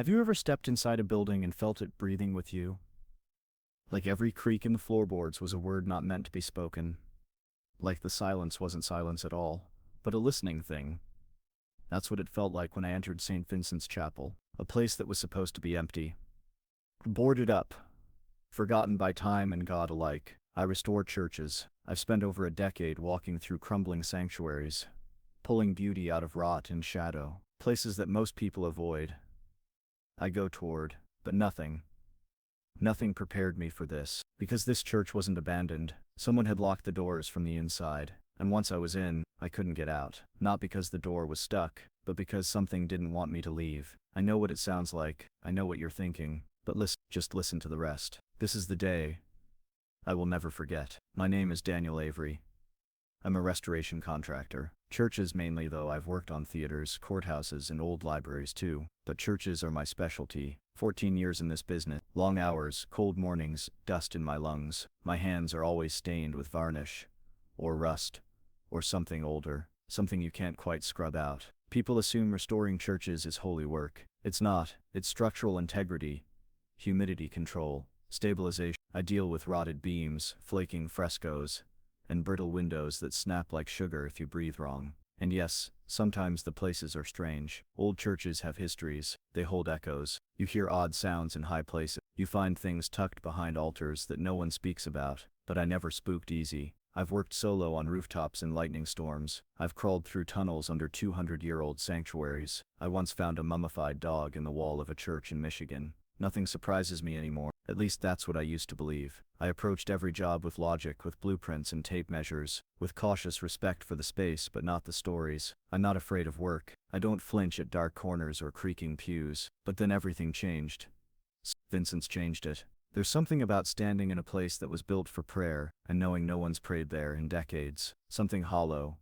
Have you ever stepped inside a building and felt it breathing with you? Like every creak in the floorboards was a word not meant to be spoken. Like the silence wasn't silence at all, but a listening thing. That's what it felt like when I entered St. Vincent's Chapel, a place that was supposed to be empty. Boarded up. Forgotten by time and God alike. I restore churches. I've spent over a decade walking through crumbling sanctuaries, pulling beauty out of rot and shadow, places that most people avoid. I go toward, but nothing prepared me for this, because this church wasn't abandoned. Someone had locked the doors from the inside, and once I was in, I couldn't get out. Not because the door was stuck, but because something didn't want me to leave. I know what it sounds like, I know what you're thinking, but just listen to the rest. This is the day I will never forget. My name is Daniel Avery. I'm a restoration contractor. Churches mainly, though I've worked on theaters, courthouses, and old libraries too. But churches are my specialty. 14 years in this business. Long hours, cold mornings, dust in my lungs. My hands are always stained with varnish, or rust, or something older, something you can't quite scrub out. People assume restoring churches is holy work. It's not. It's structural integrity, humidity control, stabilization. I deal with rotted beams, flaking frescoes, and brittle windows that snap like sugar if you breathe wrong. And yes, sometimes the places are strange. Old churches have histories. They hold echoes. You hear odd sounds in high places. You find things tucked behind altars that no one speaks about. But I never spooked easy. I've worked solo on rooftops in lightning storms. I've crawled through tunnels under 200-year-old sanctuaries. I once found a mummified dog in the wall of a church in Michigan. Nothing surprises me anymore. At least that's what I used to believe. I approached every job with logic, with blueprints and tape measures, with cautious respect for the space but not the stories. I'm not afraid of work. I don't flinch at dark corners or creaking pews. But then everything changed. Vincent's changed it. There's something about standing in a place that was built for prayer, and knowing no one's prayed there in decades. Something hollow.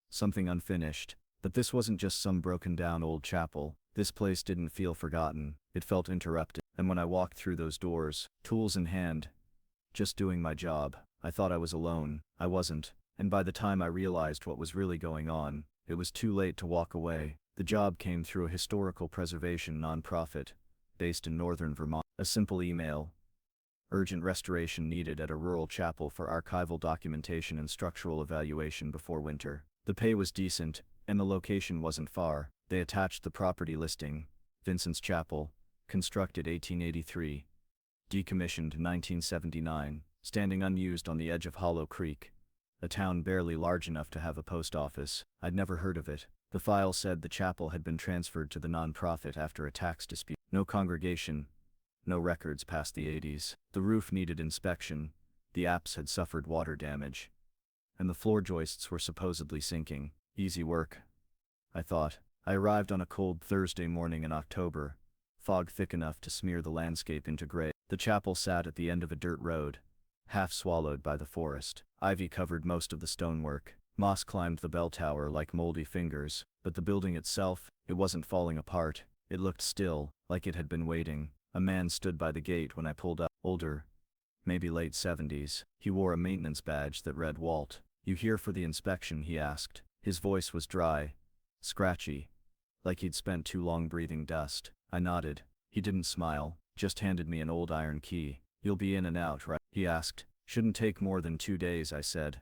Something unfinished. But this wasn't just some broken down old chapel. This place didn't feel forgotten. It felt interrupted. And when I walked through those doors, tools in hand, just doing my job, I thought I was alone. I wasn't. And by the time I realized what was really going on, it was too late to walk away. The job came through a historical preservation nonprofit, based in northern Vermont. A simple email. Urgent restoration needed at a rural chapel for archival documentation and structural evaluation before winter. The pay was decent, and the location wasn't far. They attached the property listing. Vincent's Chapel, constructed 1883, decommissioned 1979, standing unused on the edge of Hollow Creek, a town barely large enough to have a post office. I'd never heard of it. The file said the chapel had been transferred to the nonprofit after a tax dispute. No congregation, no records past the 80s. The roof needed inspection, the apse had suffered water damage, and the floor joists were supposedly sinking. Easy work, I thought. I arrived on a cold Thursday morning in October, fog thick enough to smear the landscape into gray. The chapel sat at the end of a dirt road, half swallowed by the forest. Ivy covered most of the stonework. Moss climbed the bell tower like moldy fingers, but the building itself, it wasn't falling apart. It looked still, like it had been waiting. A man stood by the gate when I pulled up. Older, maybe late 70s. He wore a maintenance badge that read Walt. "You here for the inspection?" he asked. His voice was dry, scratchy, like he'd spent too long breathing dust. I nodded. He didn't smile, just handed me an old iron key. "You'll be in and out, right?" he asked. "Shouldn't take more than 2 days," I said,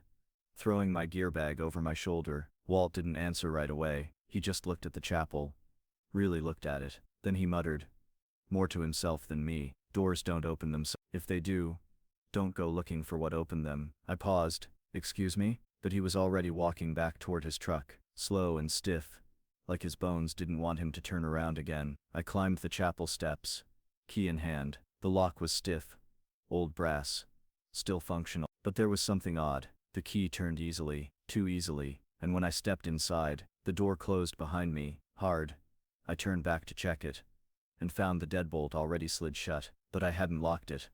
throwing my gear bag over my shoulder. Walt didn't answer right away. He just looked at the chapel. Really looked at it. Then he muttered, more to himself than me, "Doors don't open themselves. If they do, don't go looking for what opened them." I paused. "Excuse me?" But he was already walking back toward his truck, slow and stiff, like his bones didn't want him to turn around again. I climbed the chapel steps, key in hand. The lock was stiff, old brass, still functional. But there was something odd. The key turned easily, too easily, and when I stepped inside, the door closed behind me, hard. I turned back to check it, and found the deadbolt already slid shut, but I hadn't locked it.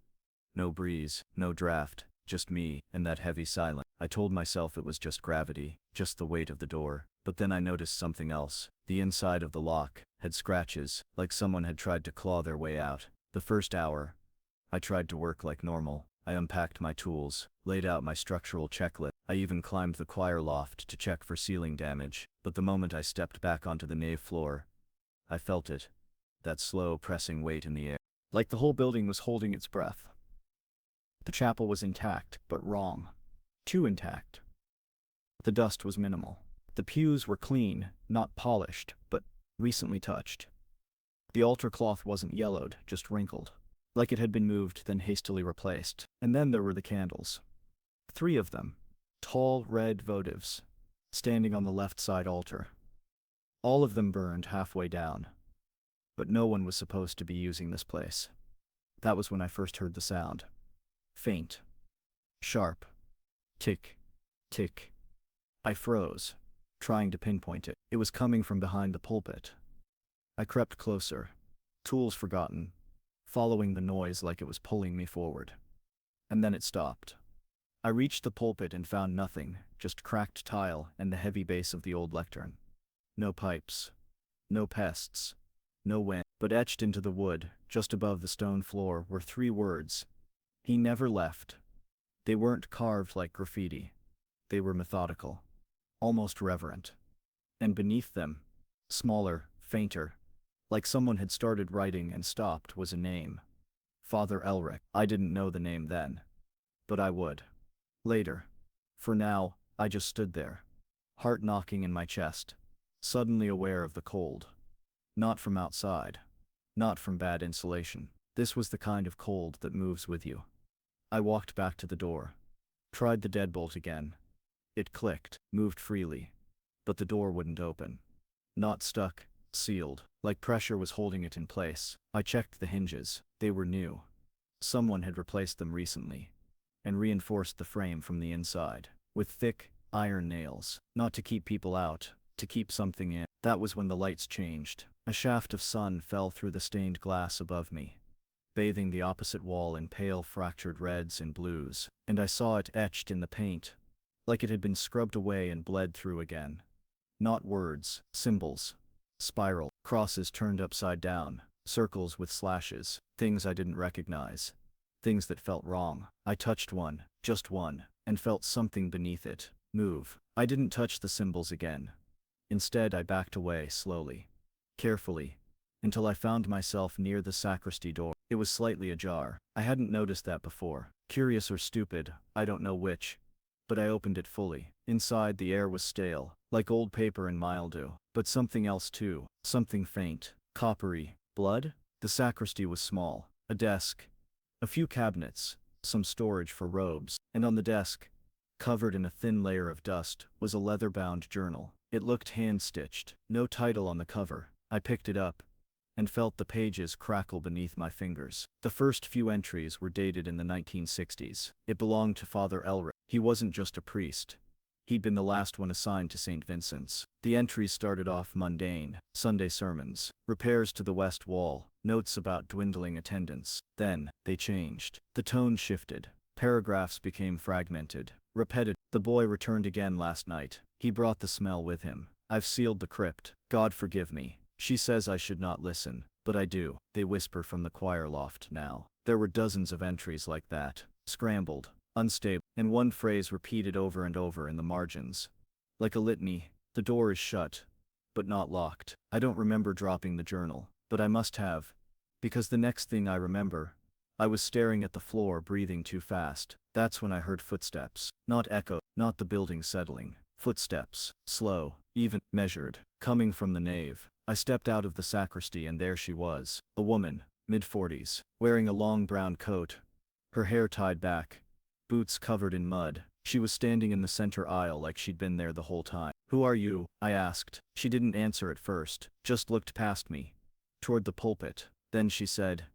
No breeze, no draft, just me, and that heavy silence. I told myself it was just gravity, just the weight of the door. But then I noticed something else. The inside of the lock had scratches, like someone had tried to claw their way out. The first hour, I tried to work like normal. I unpacked my tools, laid out my structural checklist. I even climbed the choir loft to check for ceiling damage. But the moment I stepped back onto the nave floor, I felt it. that slow, pressing weight in the air. Like the whole building was holding its breath. The chapel was intact, but wrong. Too intact. The dust was minimal. The pews were clean, not polished, but recently touched. The altar cloth wasn't yellowed, just wrinkled, like it had been moved then hastily replaced. And then there were the candles. 3 of them, tall red votives, standing on the left side altar. All of them burned halfway down. But no one was supposed to be using this place. That was when I first heard the sound. Faint. Sharp. Tick. Tick. I froze, trying to pinpoint it. It was coming from behind the pulpit. I crept closer, tools forgotten, following the noise like it was pulling me forward. And then it stopped. I reached the pulpit and found nothing, just cracked tile and the heavy base of the old lectern. No pipes. No pests. No wind. But etched into the wood, just above the stone floor, were 3 words. He never left. They weren't carved like graffiti. They were methodical. Almost reverent. And beneath them, smaller, fainter, like someone had started writing and stopped, was a name. Father Elric. I didn't know the name then. But I would. Later. For now, I just stood there. Heart knocking in my chest. Suddenly aware of the cold. Not from outside. Not from bad insulation. This was the kind of cold that moves with you. I walked back to the door. Tried the deadbolt again. It clicked, moved freely. But the door wouldn't open. Not stuck, sealed, like pressure was holding it in place. I checked the hinges. They were new. Someone had replaced them recently. And reinforced the frame from the inside. With thick, iron nails. Not to keep people out, to keep something in. That was when the lights changed. A shaft of sun fell through the stained glass above me, bathing the opposite wall in pale fractured reds and blues, and I saw it etched in the paint, like it had been scrubbed away and bled through again. Not words, symbols. Spiral, crosses turned upside down, circles with slashes, things I didn't recognize. Things that felt wrong. I touched one, just one, and felt something beneath it move. I didn't touch the symbols again. Instead, I backed away slowly, carefully, until I found myself near the sacristy door. It was slightly ajar. I hadn't noticed that before. Curious or stupid, I don't know which. But I opened it fully. Inside, the air was stale, like old paper and mildew. But something else too. Something faint, coppery. Blood? The sacristy was small. A desk. A few cabinets. Some storage for robes. And on the desk, covered in a thin layer of dust, was a leather-bound journal. It looked hand-stitched. No title on the cover. I picked it up and felt the pages crackle beneath my fingers. The first few entries were dated in the 1960s. It belonged to Father Elric. He wasn't just a priest. He'd been the last one assigned to St. Vincent's. The entries started off mundane. Sunday sermons, repairs to the west wall, notes about dwindling attendance. Then, they changed. The tone shifted. Paragraphs became fragmented, repetitive. The boy returned again last night. He brought the smell with him. I've sealed the crypt. God forgive me. She says I should not listen, but I do. They whisper from the choir loft now. There were dozens of entries like that. Scrambled, unstable, and one phrase repeated over and over in the margins. Like a litany, the door is shut, but not locked. I don't remember dropping the journal, but I must have. Because the next thing I remember, I was staring at the floor, breathing too fast. That's when I heard footsteps. Not echo, not the building settling. Footsteps, slow, even, measured, coming from the nave. I stepped out of the sacristy and there she was. A woman, mid-40s, wearing a long brown coat, her hair tied back, boots covered in mud. She was standing in the center aisle like she'd been there the whole time. "Who are you?" I asked. She didn't answer at first, just looked past me, toward the pulpit. Then she said,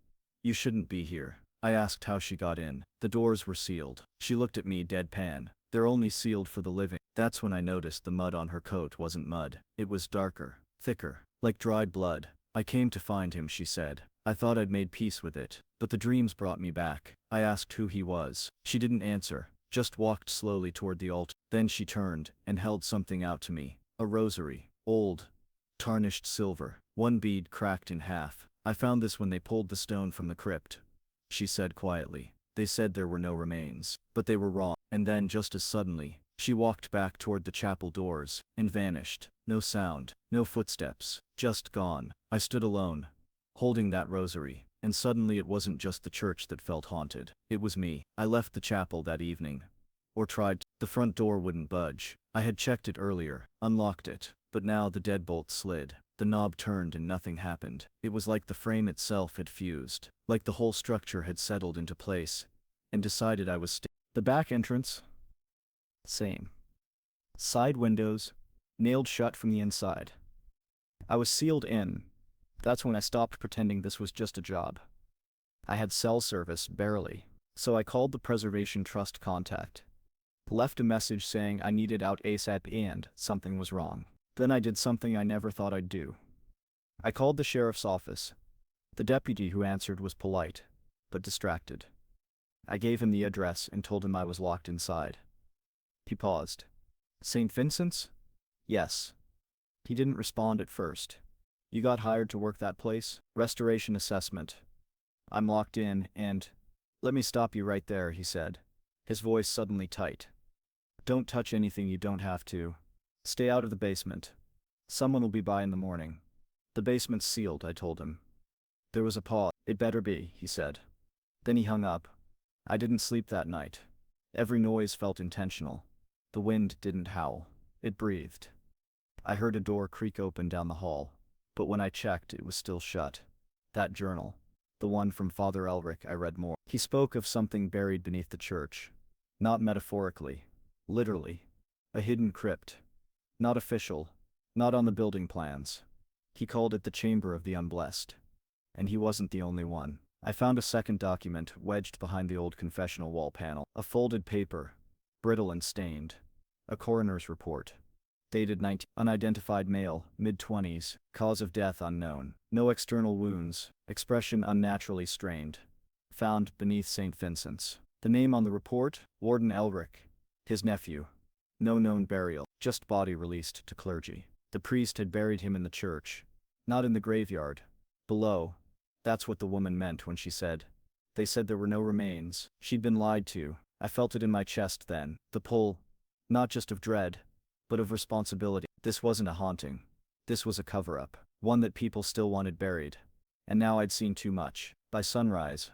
"You shouldn't be here." I asked how she got in. The doors were sealed. She looked at me deadpan. "They're only sealed for the living." That's when I noticed the mud on her coat wasn't mud. It was darker, thicker, like dried blood. "I came to find him," she said. I thought I'd made peace with it, but the dreams brought me back. I asked who he was. She didn't answer, just walked slowly toward the altar. Then she turned and held something out to me. A rosary. Old. Tarnished silver. One bead cracked in half. "I found this when they pulled the stone from the crypt," she said quietly. "They said there were no remains, but they were wrong." And then, just as suddenly, she walked back toward the chapel doors and vanished. No sound, no footsteps, just gone. I stood alone, holding that rosary. And suddenly it wasn't just the church that felt haunted. It was me. I left the chapel that evening. Or tried to. The front door wouldn't budge. I had checked it earlier, unlocked it, but now the deadbolt slid. The knob turned and nothing happened. It was like the frame itself had fused. Like the whole structure had settled into place and decided I was The back entrance? Same. Side windows, nailed shut from the inside. I was sealed in. That's when I stopped pretending this was just a job. I had cell service, barely. So I called the Preservation Trust contact. Left a message saying I needed out ASAP and something was wrong. Then I did something I never thought I'd do. I called the sheriff's office. The deputy who answered was polite, but distracted. I gave him the address and told him I was locked inside. He paused. St. Vincent's? Yes. He didn't respond at first. You got hired to work that place? Restoration assessment. I'm locked in and... Let me stop you right there, he said. His voice suddenly tight. Don't touch anything you don't have to. Stay out of the basement. Someone will be by in the morning. The basement's sealed, I told him. There was a pause. It better be, he said. Then he hung up. I didn't sleep that night. Every noise felt intentional. The wind didn't howl. It breathed. I heard a door creak open down the hall, but when I checked, it was still shut. That journal, the one from Father Elric, I read more. He spoke of something buried beneath the church. Not metaphorically. Literally. A hidden crypt. Not official. Not on the building plans. He called it the Chamber of the Unblessed. And he wasn't the only one. I found a second document wedged behind the old confessional wall panel. A folded paper, brittle and stained. A coroner's report. Dated 19. Unidentified male, mid-20s, cause of death unknown. No external wounds, expression unnaturally strained. Found beneath St. Vincent's. The name on the report, Warden Elric. His nephew. No known burial, just body released to clergy. The priest had buried him in the church. Not in the graveyard. Below. That's what the woman meant when she said. They said there were no remains. She'd been lied to. I felt it in my chest then. The pull. Not just of dread, but of responsibility. This wasn't a haunting. This was a cover-up. One that people still wanted buried. And now I'd seen too much. By sunrise,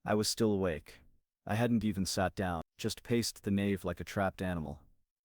I was still awake. I hadn't even sat down, just paced the nave like a trapped animal.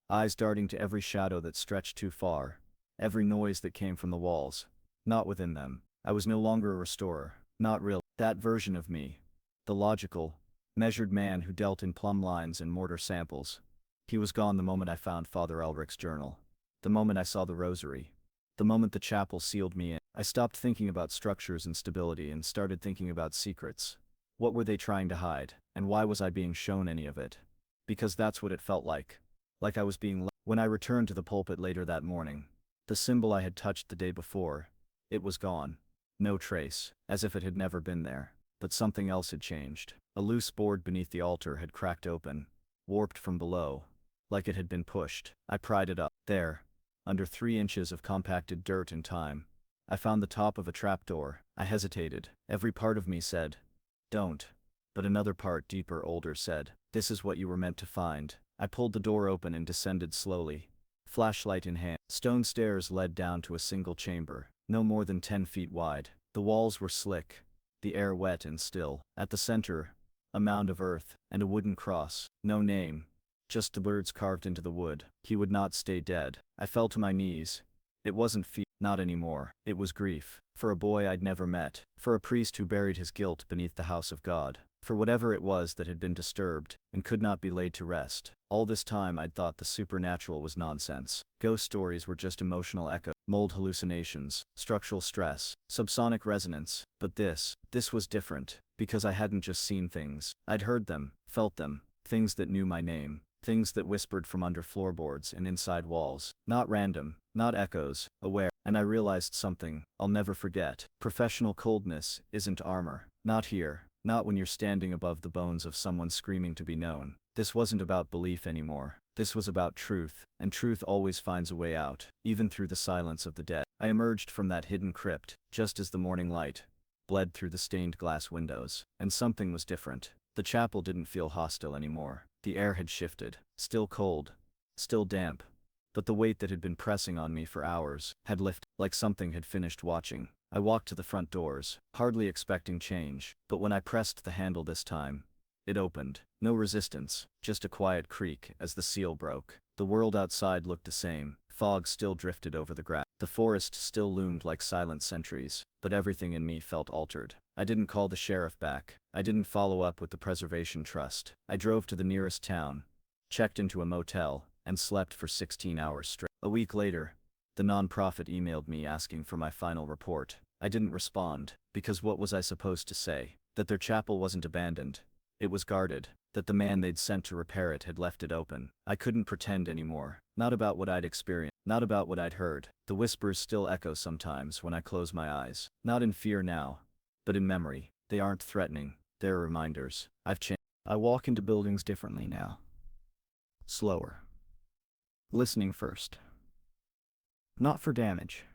Eyes darting to every shadow that stretched too far. Every noise that came from the walls. Not within them. I was no longer a restorer. Not real. That version of me. The logical, measured man who dealt in plumb lines and mortar samples. He was gone the moment I found Father Elric's journal. The moment I saw the rosary. The moment the chapel sealed me in. I stopped thinking about structures and stability and started thinking about secrets. What were they trying to hide, and why was I being shown any of it? Because that's what it felt like. Like I was being When I returned to the pulpit later that morning, the symbol I had touched the day before, it was gone. No trace, as if it had never been there. But something else had changed. A loose board beneath the altar had cracked open, warped from below, like it had been pushed. I pried it up. There, under 3 inches of compacted dirt and time, I found the top of a trapdoor. I hesitated. Every part of me said, don't. But another part, deeper, older, said, this is what you were meant to find. I pulled the door open and descended slowly. Flashlight in hand. Stone stairs led down to a single chamber, no more than 10 feet wide. The walls were slick, the air wet and still. At the center, a mound of earth, and a wooden cross. No name, just the words carved into the wood. He would not stay dead. I fell to my knees. It wasn't fear, not anymore. It was grief. For a boy I'd never met. For a priest who buried his guilt beneath the house of God. For whatever it was that had been disturbed, and could not be laid to rest. All this time I'd thought the supernatural was nonsense. Ghost stories were just emotional echo, mold hallucinations, structural stress, subsonic resonance. But this was different, because I hadn't just seen things. I'd heard them, felt them, things that knew my name. Things that whispered from under floorboards and inside walls. Not random, not echoes, aware. And I realized something I'll never forget. Professional coldness isn't armor. Not here. Not when you're standing above the bones of someone screaming to be known. This wasn't about belief anymore. This was about truth, and truth always finds a way out, even through the silence of the dead. I emerged from that hidden crypt, just as the morning light bled through the stained glass windows. And something was different. The chapel didn't feel hostile anymore. The air had shifted. Still cold. Still damp. But the weight that had been pressing on me for hours had lifted, like something had finished watching. I walked to the front doors, hardly expecting change, but when I pressed the handle this time, it opened. No resistance, just a quiet creak as the seal broke. The world outside looked the same. Fog still drifted over the grass. The forest still loomed like silent sentries, but everything in me felt altered. I didn't call the sheriff back. I didn't follow up with the Preservation Trust. I drove to the nearest town, checked into a motel, and slept for 16 hours straight. A week later, the nonprofit emailed me asking for my final report. I didn't respond, because what was I supposed to say? That their chapel wasn't abandoned. It was guarded. That the man they'd sent to repair it had left it open. I couldn't pretend anymore. Not about what I'd experienced. Not about what I'd heard. The whispers still echo sometimes when I close my eyes. Not in fear now, but in memory. They aren't threatening. They're reminders. I've changed. I walk into buildings differently now. Slower. Listening first. Not for damage.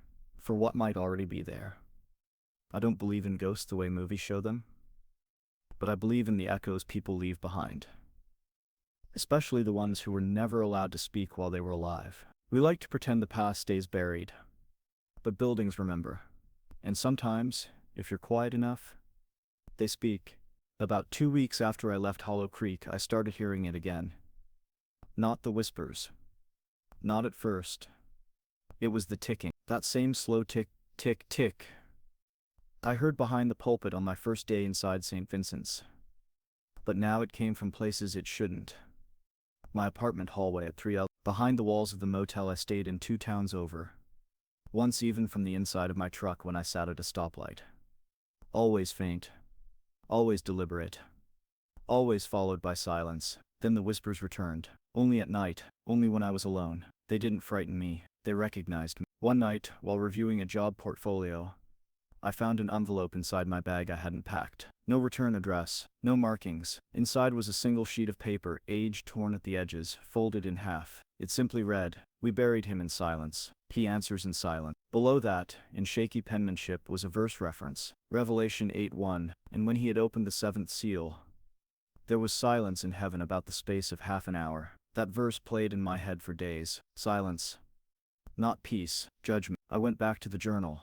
For what might already be there. I don't believe in ghosts the way movies show them. But I believe in the echoes people leave behind. Especially the ones who were never allowed to speak while they were alive. We like to pretend the past stays buried. But buildings remember. And sometimes, if you're quiet enough, they speak. About 2 weeks after I left Hollow Creek, I started hearing it again. Not the whispers. Not at first. It was the ticking. That same slow tick, tick, tick. I heard behind the pulpit on my first day inside St. Vincent's. But now it came from places it shouldn't. My apartment hallway at 3L, behind the walls of the motel I stayed in 2 towns over. Once even from the inside of my truck when I sat at a stoplight. Always faint. Always deliberate. Always followed by silence. Then the whispers returned. Only at night. Only when I was alone. They didn't frighten me. They recognized me. One night, while reviewing a job portfolio, I found an envelope inside my bag I hadn't packed. No return address, no markings. Inside was a single sheet of paper, age torn at the edges, folded in half. It simply read, "We buried him in silence. He answers in silence." Below that, in shaky penmanship, was a verse reference, Revelation 8:1, and when he had opened the 7th seal, there was silence in heaven about the space of half an hour. That verse played in my head for days. Silence. Not peace, judgment. I went back to the journal.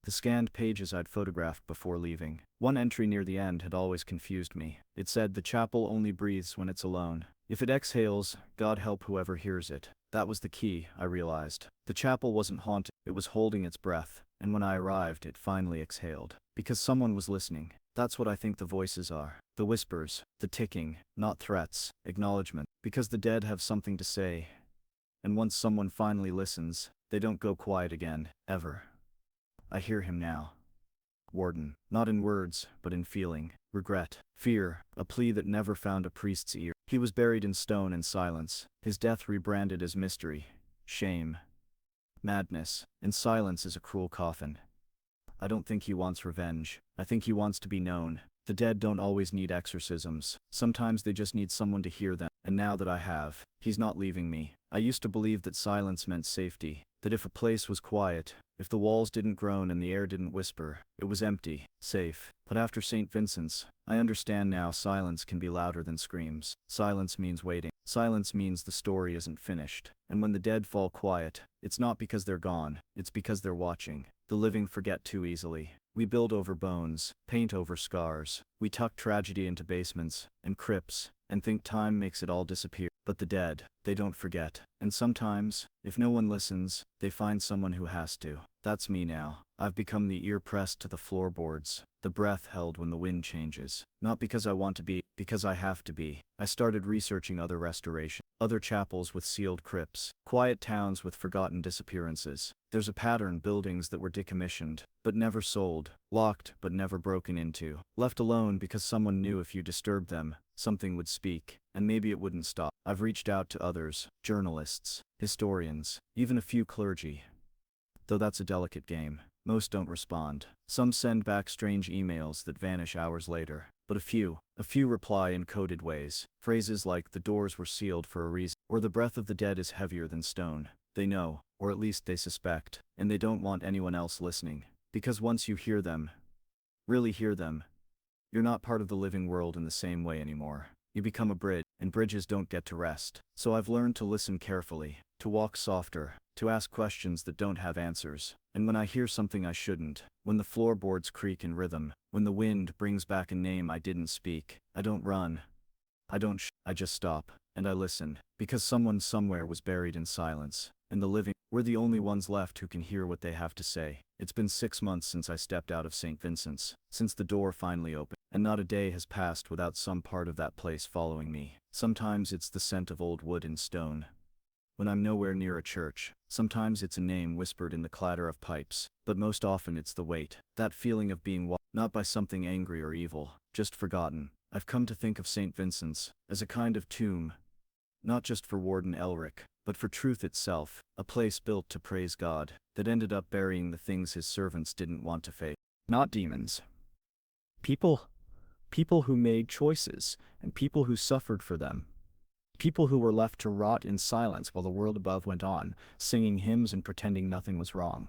The scanned pages I'd photographed before leaving. One entry near the end had always confused me. It said, "The chapel only breathes when it's alone. If it exhales, God help whoever hears it." That was the key, I realized. The chapel wasn't haunted, it was holding its breath, and when I arrived it finally exhaled. Because someone was listening. That's what I think the voices are. The whispers, the ticking, not threats, acknowledgement. Because the dead have something to say. And once someone finally listens, they don't go quiet again, ever. I hear him now. Warden, not in words, but in feeling, regret, fear, a plea that never found a priest's ear. He was buried in stone and silence, his death rebranded as mystery, shame, madness, and silence is a cruel coffin. I don't think he wants revenge. I think he wants to be known. The dead don't always need exorcisms. Sometimes they just need someone to hear them. And now that I have, he's not leaving me. I used to believe that silence meant safety. That if a place was quiet, if the walls didn't groan and the air didn't whisper, it was empty, safe. But after St. Vincent's, I understand now silence can be louder than screams. Silence means waiting. Silence means the story isn't finished. And when the dead fall quiet, it's not because they're gone, it's because they're watching. The living forget too easily. We build over bones, paint over scars. We tuck tragedy into basements and crypts, and think time makes it all disappear. But the dead, they don't forget. And sometimes, if no one listens, they find someone who has to. That's me now. I've become the ear pressed to the floorboards, the breath held when the wind changes. Not because I want to be, because I have to be. I started researching other restoration, other chapels with sealed crypts, quiet towns with forgotten disappearances. There's a pattern: buildings that were decommissioned, but never sold, locked but never broken into, left alone because someone knew if you disturbed them, something would speak, and maybe it wouldn't stop. I've reached out to others, journalists, historians, even a few clergy. Though that's a delicate game. Most don't respond. Some send back strange emails that vanish hours later. But a few reply in coded ways. Phrases like, "The doors were sealed for a reason," or "The breath of the dead is heavier than stone." They know, or at least they suspect, and they don't want anyone else listening. Because once you hear them, really hear them, you're not part of the living world in the same way anymore. You become a bridge, and bridges don't get to rest. So I've learned to listen carefully, to walk softer, to ask questions that don't have answers. And when I hear something I shouldn't, when the floorboards creak in rhythm, when the wind brings back a name I didn't speak, I don't run. I just stop, and I listen, because someone somewhere was buried in silence, and the living, we're the only ones left who can hear what they have to say. It's been 6 months since I stepped out of St. Vincent's, since the door finally opened, and not a day has passed without some part of that place following me. Sometimes it's the scent of old wood and stone, when I'm nowhere near a church. Sometimes it's a name whispered in the clatter of pipes, but most often it's the weight, that feeling of being not by something angry or evil, just forgotten. I've come to think of St. Vincent's as a kind of tomb, not just for Warden Elric, but for truth itself, a place built to praise God, that ended up burying the things his servants didn't want to face. Not demons. People. People who made choices, and people who suffered for them. People who were left to rot in silence while the world above went on, singing hymns and pretending nothing was wrong.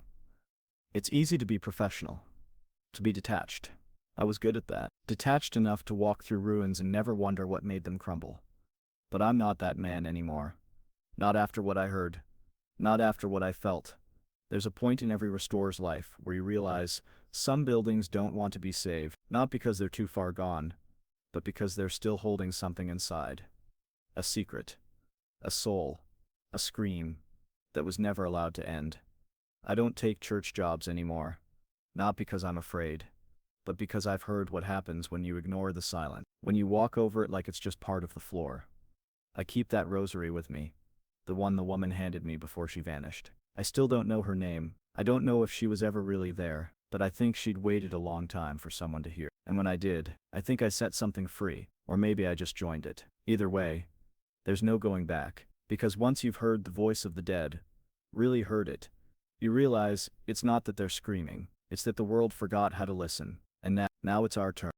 It's easy to be professional, to be detached. I was good at that, detached enough to walk through ruins and never wonder what made them crumble. But I'm not that man anymore. Not after what I heard. Not after what I felt. There's a point in every restorer's life where you realize some buildings don't want to be saved, not because they're too far gone, but because they're still holding something inside. A secret. A soul. A scream that was never allowed to end. I don't take church jobs anymore. Not because I'm afraid, but because I've heard what happens when you ignore the silence, when you walk over it like it's just part of the floor. I keep that rosary with me, the one the woman handed me before she vanished. I still don't know her name. I don't know if she was ever really there, but I think she'd waited a long time for someone to hear. And when I did, I think I set something free, or maybe I just joined it. Either way, there's no going back, because once you've heard the voice of the dead, really heard it, you realize it's not that they're screaming, it's that the world forgot how to listen, and now it's our turn.